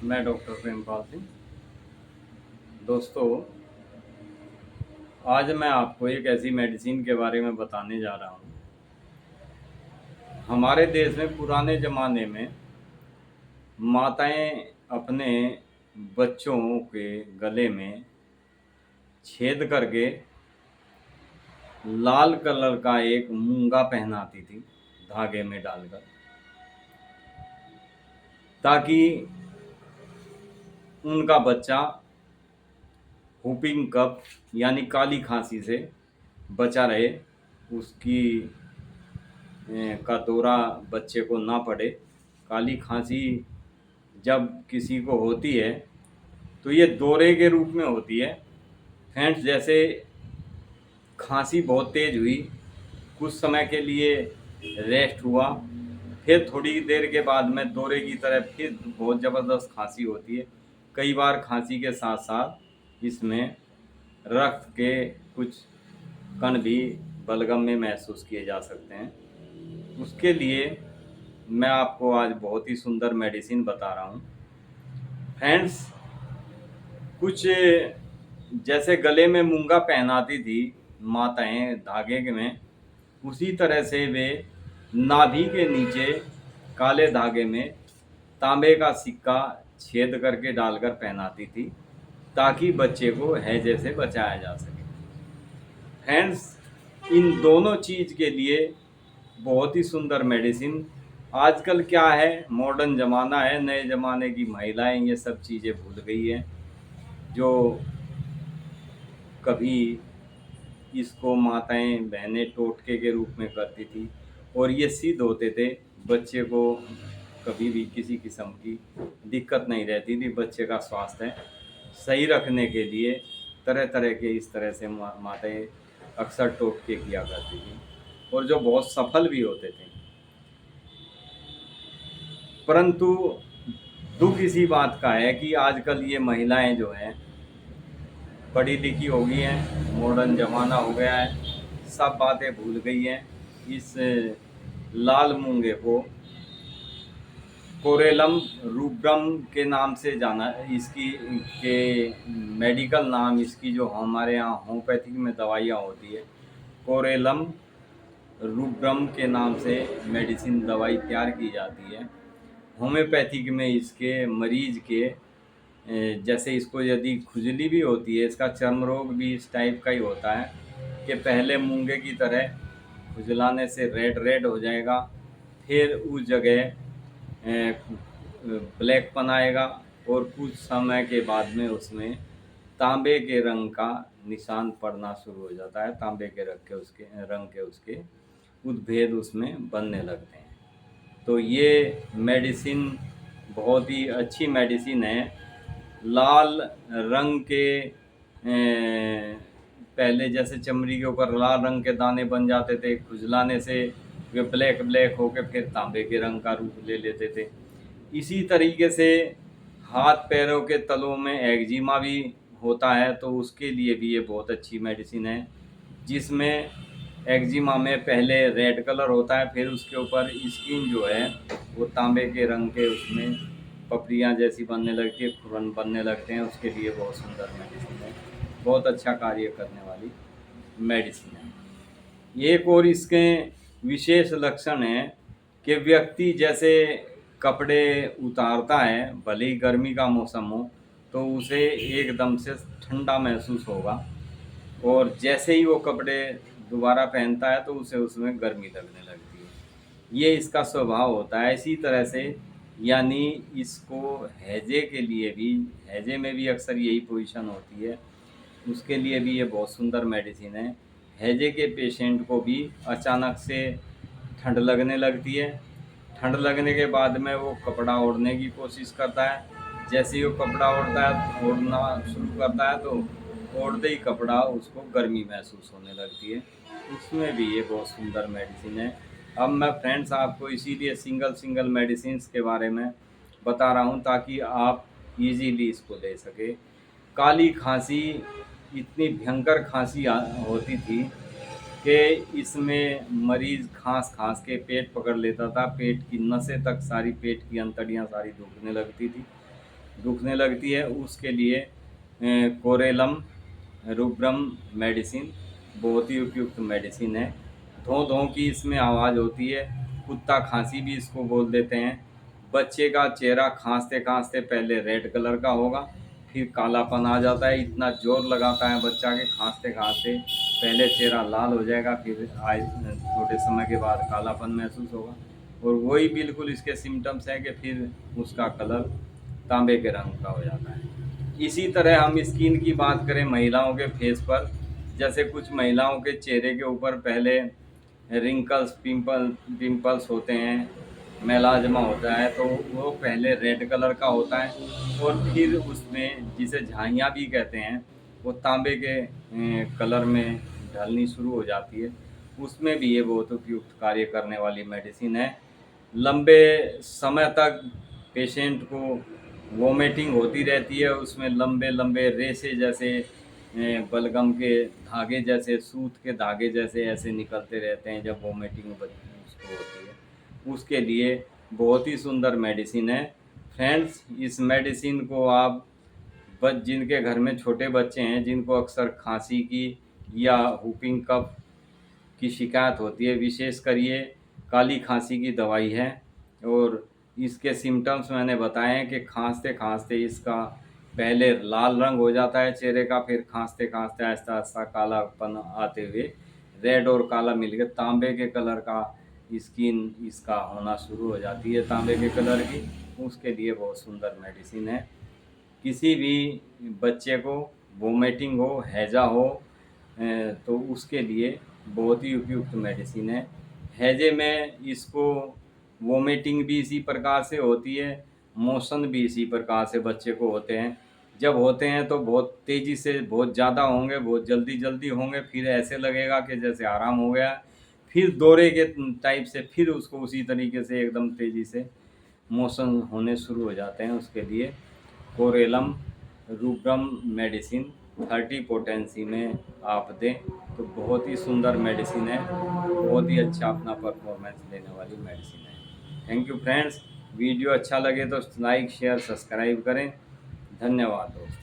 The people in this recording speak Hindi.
मैं डॉक्टर प्रेमपाल सिंह। दोस्तों, आज मैं आपको एक ऐसी मेडिसिन के बारे में बताने जा रहा हूँ। हमारे देश में पुराने ज़माने में माताएं अपने बच्चों के गले में छेद करके लाल कलर का एक मूंगा पहनाती थी धागे में डालकर, ताकि उनका बच्चा हुपिंग कफ यानी काली खांसी से बचा रहे, उसकी का दौरा बच्चे को ना पड़े। काली खांसी जब किसी को होती है तो ये दौरे के रूप में होती है। फ्रेंड्स, जैसे खांसी बहुत तेज हुई, कुछ समय के लिए रेस्ट हुआ, फिर थोड़ी देर के बाद में दौरे की तरह फिर बहुत ज़बरदस्त खांसी होती है। कई बार खांसी के साथ साथ इसमें रक्त के कुछ कण भी बलगम में महसूस किए जा सकते हैं। उसके लिए मैं आपको आज बहुत ही सुंदर मेडिसिन बता रहा हूँ। फ्रेंड्स, कुछ जैसे गले में मूंगा पहनाती थी माताएं धागे में, उसी तरह से वे नाभि के नीचे काले धागे में तांबे का सिक्का छेद करके डालकर पहनाती थी, ताकि बच्चे को हैजे से बचाया जा सके। फ्रेंड्स, इन दोनों चीज़ के लिए बहुत ही सुंदर मेडिसिन। आजकल क्या है, मॉडर्न ज़माना है, नए ज़माने की महिलाएं ये सब चीज़ें भूल गई हैं। जो कभी इसको माताएं बहनें टोटके के रूप में करती थी और ये सिद्ध होते थे, बच्चे को कभी भी किसी किस्म की दिक्कत नहीं रहती थी। बच्चे का स्वास्थ्य सही रखने के लिए तरह तरह के इस तरह से माताएं अक्सर टोटके किया करती थी और जो बहुत सफल भी होते थे। परंतु दुख इसी बात का है कि आजकल ये महिलाएं जो हैं पढ़ी लिखी हो गई हैं, मॉडर्न ज़माना हो गया है, सब बातें भूल गई हैं। इस लाल मूंगे को कोरेलम रूब्रम के नाम से जाना, इसकी के मेडिकल नाम, इसकी जो हमारे यहाँ होम्योपैथिक में दवाइयाँ होती है, कोरेलम रूब्रम के नाम से मेडिसिन दवाई तैयार की जाती है। होम्योपैथिक में इसके मरीज के जैसे इसको यदि खुजली भी होती है, इसका चर्म रोग भी इस टाइप का ही होता है कि पहले मूंगे की तरह खुजलाने से रेड रेड हो जाएगा, फिर उस जगह ब्लैकपन आएगा और कुछ समय के बाद में उसमें तांबे के रंग का निशान पड़ना शुरू हो जाता है। तांबे के रंग के उसके उद्भेद उसमें बनने लगते हैं। तो ये मेडिसिन बहुत ही अच्छी मेडिसिन है। लाल रंग के पहले जैसे चमड़ी के ऊपर लाल रंग के दाने बन जाते थे, खुजलाने से वे ब्लैक ब्लैक होकर फिर तांबे के रंग का रूप ले लेते थे। इसी तरीके से हाथ पैरों के तलों में एक्जिमा भी होता है, तो उसके लिए भी ये बहुत अच्छी मेडिसिन है, जिसमें एक्जिमा में पहले रेड कलर होता है, फिर उसके ऊपर स्किन जो है वो तांबे के रंग के उसमें पपड़ियाँ जैसी बनने लगती है, खुरन बनने लगते हैं। उसके लिए बहुत सुंदर मेडिसिन है, बहुत अच्छा कार्य करने वाली मेडिसिन है। एक और इसके विशेष लक्षण है कि व्यक्ति जैसे कपड़े उतारता है, भले ही गर्मी का मौसम हो, तो उसे एकदम से ठंडा महसूस होगा, और जैसे ही वो कपड़े दोबारा पहनता है तो उसे उसमें गर्मी लगने लगती है। ये इसका स्वभाव होता है। इसी तरह से यानी इसको हैजे के लिए भी, हैजे में भी अक्सर यही पोजीशन होती है, उसके लिए भी ये बहुत सुंदर मेडिसिन है। हैजे के पेशेंट को भी अचानक से ठंड लगने लगती है। ठंड लगने के बाद में वो कपड़ा ओढ़ने की कोशिश करता है। जैसे ही वो कपड़ा ओढ़ना शुरू करता है तो ओढ़ते ही कपड़ा उसको गर्मी महसूस होने लगती है। उसमें भी ये बहुत सुंदर मेडिसिन है। अब मैं फ्रेंड्स आपको इसीलिए सिंगल सिंगल मेडिसिन के बारे में बता रहा हूँ, ताकि आप इजीली इसको ले सके। काली खांसी इतनी भयंकर खांसी होती थी कि इसमें मरीज़ खांस खांस के पेट पकड़ लेता था, पेट की नसें तक सारी, पेट की अंतड़ियाँ सारी दुखने लगती थी। दुखने लगती है, उसके लिए कोरेलम रूब्रम मेडिसिन बहुत ही उपयुक्त मेडिसिन है। धों धों की इसमें आवाज़ होती है, कुत्ता खांसी भी इसको बोल देते हैं। बच्चे का चेहरा खांसते खांसते पहले रेड कलर का होगा, फिर कालापन आ जाता है, इतना जोर लगाता है बच्चा के खांसते खांसते पहले चेहरा लाल हो जाएगा, फिर थोड़े समय के बाद कालापन महसूस होगा। और वही बिल्कुल इसके सिम्टम्स हैं कि फिर उसका कलर तांबे के रंग का हो जाता है। इसी तरह हम स्किन की बात करें महिलाओं के फेस पर, जैसे कुछ महिलाओं के चेहरे के ऊपर पहले रिंकल्स पिंपल्स होते हैं, मेलाजमा होता है, तो वो पहले रेड कलर का होता है और फिर उसमें जिसे झाइयाँ भी कहते हैं वो तांबे के कलर में ढलनी शुरू हो जाती है। उसमें भी ये बहुत उपयुक्त कार्य करने वाली मेडिसिन है। लंबे समय तक पेशेंट को वोमिटिंग होती रहती है, उसमें लंबे लंबे रेसे जैसे बलगम के धागे जैसे, सूत के धागे जैसे ऐसे निकलते रहते हैं जब वोमिटिंग उसको होती है। उसके लिए बहुत ही सुंदर मेडिसिन है। फ्रेंड्स, इस मेडिसिन को आप जिनके घर में छोटे बच्चे हैं, जिनको अक्सर खांसी की या हुपिंग कफ की शिकायत होती है, विशेषकर ये काली खांसी की दवाई है। और इसके सिम्टम्स मैंने बताए हैं कि खांसते खांसते इसका पहले लाल रंग हो जाता है चेहरे का, फिर खांसते खांसते आहिस्ता आहिस्ता कालापन आते हुए रेड और काला मिलकर तांबे के कलर का स्किन इसका होना शुरू हो जाती है, तांबे के कलर की। उसके लिए बहुत सुंदर मेडिसिन है। किसी भी बच्चे को वोमिटिंग हो, हैजा हो, तो उसके लिए बहुत ही उपयुक्त मेडिसिन है। हैजे में इसको वोमिटिंग भी इसी प्रकार से होती है, मोशन भी इसी प्रकार से बच्चे को होते हैं। जब होते हैं तो बहुत तेज़ी से बहुत ज़्यादा होंगे, बहुत जल्दी जल्दी होंगे, फिर ऐसे लगेगा कि जैसे आराम हो गया, फिर दौरे के टाइप से फिर उसको उसी तरीके से एकदम तेज़ी से मोशन होने शुरू हो जाते हैं। उसके लिए कोरेलम रूब्रम मेडिसिन 30 पोटेंसी में आप दें तो बहुत ही सुंदर मेडिसिन है, बहुत ही अच्छा अपना परफॉर्मेंस देने वाली मेडिसिन है। थैंक यू फ्रेंड्स, वीडियो अच्छा लगे तो लाइक शेयर सब्सक्राइब करें। धन्यवाद दोस्तों।